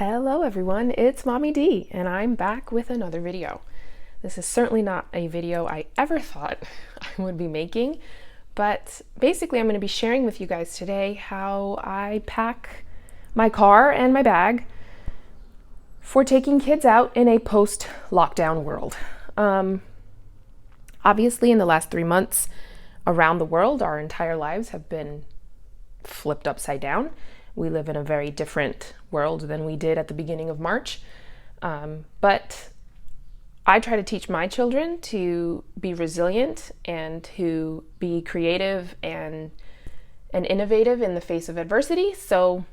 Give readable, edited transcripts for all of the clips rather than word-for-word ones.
Hello everyone, it's Mommy D, and I'm back with another video. This is certainly not a video I ever thought I would be making, but basically I'm going to be sharing with you guys today how I pack my car and my bag for taking kids out in a post-lockdown world. Obviously in the last 3 months around the world, our entire lives have been flipped upside down. We live in a very different world than we did at the beginning of March. But I try to teach my children to be resilient and to be creative and innovative in the face of adversity. So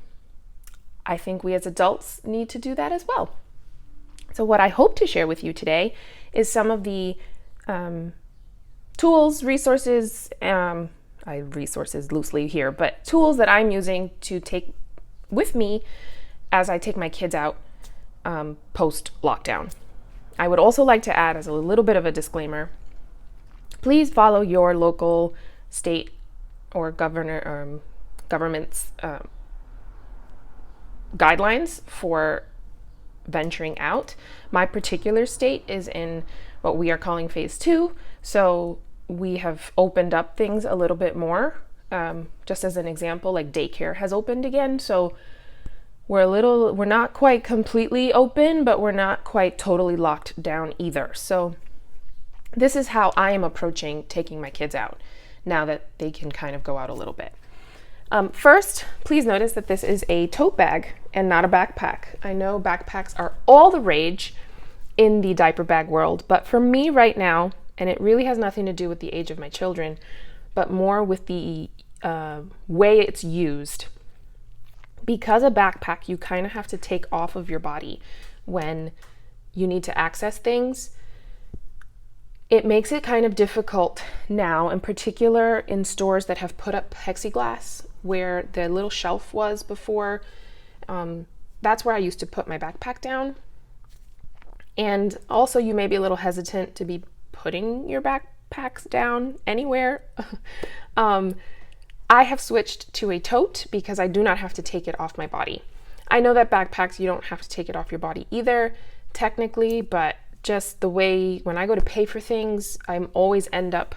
I think we as adults need to do that as well. So what I hope to share with you today is some of the tools, resources, resources loosely here, but tools that I'm using to take with me as I take my kids out post-lockdown. I would also like to add as a little bit of a disclaimer, please follow your local state or government's guidelines for venturing out. My particular state is in what we are calling phase 2, so we have opened up things a little bit more. Just as an example, like daycare has opened again, so we're not quite completely open, but we're not quite totally locked down either. So this is how I am approaching taking my kids out now that they can kind of go out a little bit. First, please notice that this is a tote bag and not a backpack. I know backpacks are all the rage in the diaper bag world, but for me right now, and it really has nothing to do with the age of my children, but more with the way it's used. Because a backpack, you kind of have to take off of your body when you need to access things. It makes it kind of difficult now, in particular in stores that have put up plexiglass where the little shelf was before. That's where I used to put my backpack down. And also you may be a little hesitant to be putting your backpacks down anywhere. I have switched to a tote because I do not have to take it off my body. I know that backpacks, you don't have to take it off your body either, technically, but just the way when I go to pay for things, I'm always end up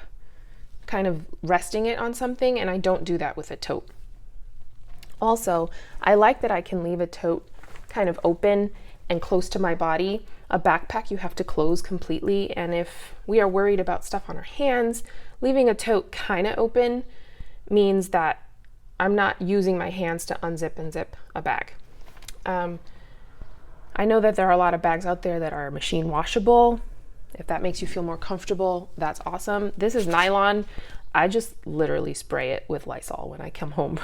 kind of resting it on something, and I don't do that with a tote. Also, I like that I can leave a tote kind of open and close to my body. A backpack you have to close completely, and if we are worried about stuff on our hands, leaving a tote kind of open means that I'm not using my hands to unzip and zip a bag. I know that there are a lot of bags out there that are machine washable. If that makes you feel more comfortable, that's awesome. This is nylon. I just literally spray it with Lysol when I come home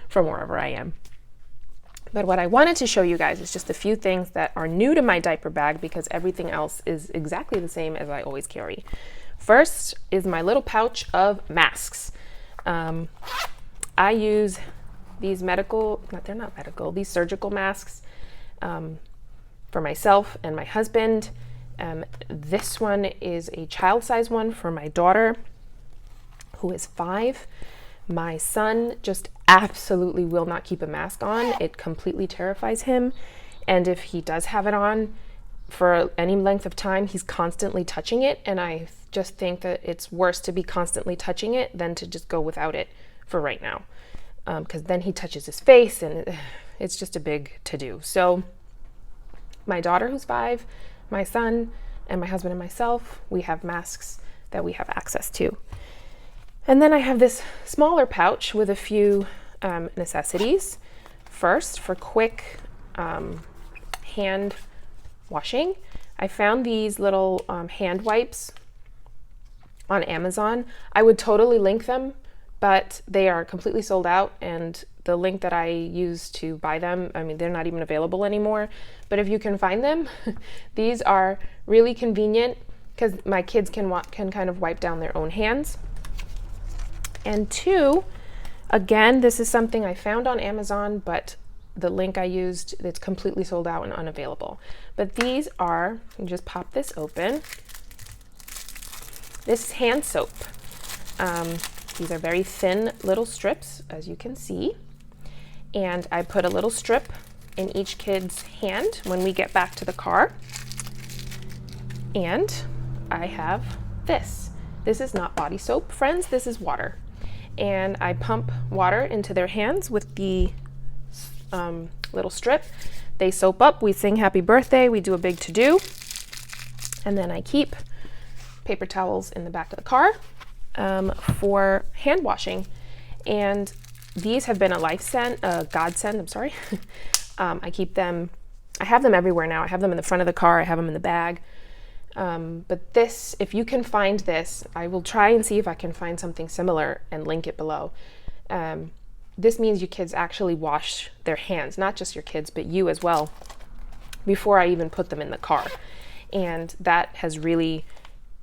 from wherever I am. But what I wanted to show you guys is just a few things that are new to my diaper bag because everything else is exactly the same as I always carry. First is my little pouch of masks. I use these these surgical masks for myself and my husband. This one is a child size one for my daughter, who is 5. My son just absolutely will not keep a mask on. It completely terrifies him. And if he does have it on for any length of time, he's constantly touching it. And I just think that it's worse to be constantly touching it than to just go without it for right now. Because then he touches his face and it's just a big to-do. So my daughter who's 5, my son, and my husband and myself, we have masks that we have access to. And then I have this smaller pouch with a few necessities. First, for quick hand washing, I found these little hand wipes on Amazon. I would totally link them, but they are completely sold out, and the link that I used to buy them, I mean, they're not even available anymore. But if you can find them, these are really convenient because my kids can kind of wipe down their own hands. And 2, again, this is something I found on Amazon, but the link I used, it's completely sold out and unavailable. But these are, you just pop this open. This is Handsoap. These are very thin little strips, as you can see. And I put a little strip in each kid's hand when we get back to the car. And I have this. This is not body soap, friends, this is water. And I pump water into their hands with the little strip. They soap up, we sing happy birthday, we do a big to-do. And then I keep paper towels in the back of the car for hand washing. And these have been a godsend, I'm sorry. I keep them, I have them everywhere now. I have them in the front of the car, I have them in the bag. But this, if you can find this, I will try and see if I can find something similar and link it below. This means you kids actually wash their hands, not just your kids, but you as well, before I even put them in the car. And that has really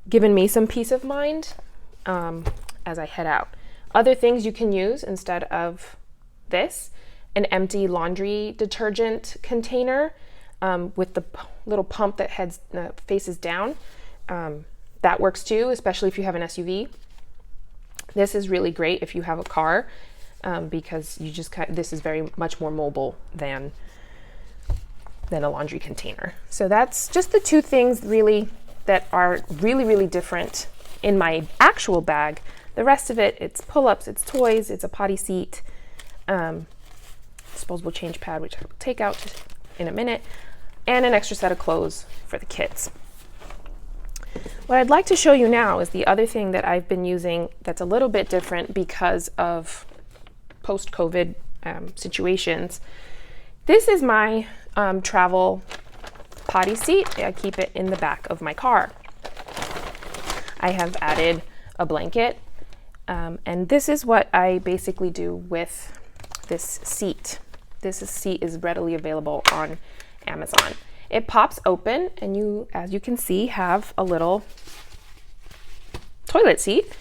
given me some peace of mind as I head out. Other things you can use instead of this, an empty laundry detergent container with the little pump that faces down. That works too, especially if you have an SUV. This is really great if you have a car because this is very much more mobile than a laundry container. So that's just the two things really that are really, really different in my actual bag. The rest of it, it's pull-ups, it's toys, it's a potty seat, disposable change pad, which I will take out in a minute, and an extra set of clothes for the kids. What I'd like to show you now is the other thing that I've been using that's a little bit different because of post-COVID situations. This is my travel potty seat. I keep it in the back of my car. I have added a blanket, and this is what I basically do with this seat. This seat is readily available on Amazon. It pops open, and you, as you can see, have a little toilet seat.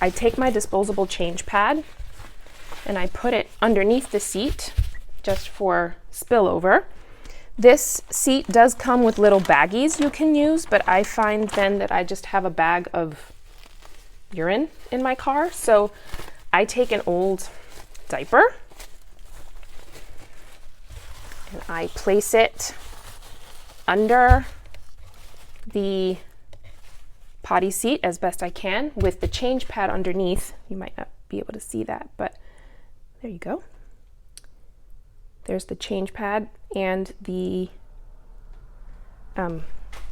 I take my disposable change pad and I put it underneath the seat just for spillover. This seat does come with little baggies you can use, but I find then that I just have a bag of urine in my car. So I take an old diaper and I place it under the potty seat as best I can with the change pad underneath. You might not be able to see that, but there you go. There's the change pad and the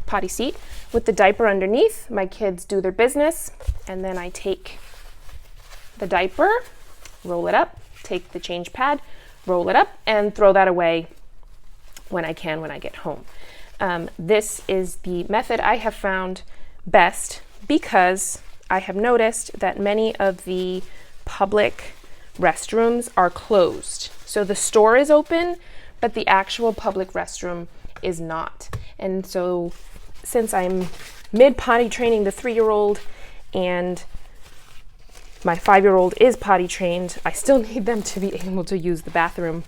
potty seat with the diaper underneath. My kids do their business, and then I take the diaper, roll it up, take the change pad, roll it up, and throw that away when I get home. This is the method I have found best because I have noticed that many of the public restrooms are closed. So the store is open, but the actual public restroom is not. And so since I'm mid-potty training the 3-year-old and my 5-year-old is potty trained, I still need them to be able to use the bathroom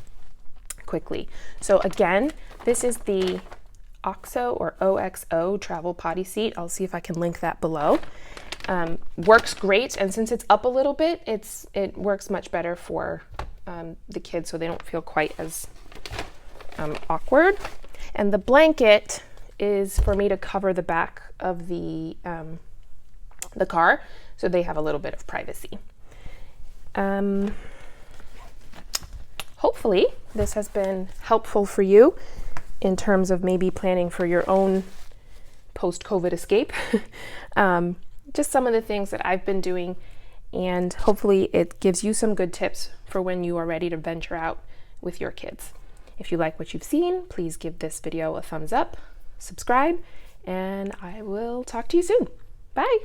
quickly. So again, this is the OXO or OXO travel potty seat. I'll see if I can link that below. Works great, and since it's up a little bit, it works much better for the kids, so they don't feel quite as awkward. And the blanket is for me to cover the back of the car, so they have a little bit of privacy. Hopefully this has been helpful for you in terms of maybe planning for your own post-COVID escape. Just some of the things that I've been doing, and hopefully it gives you some good tips for when you are ready to venture out with your kids. If you like what you've seen, please give this video a thumbs up, subscribe, and I will talk to you soon. Bye.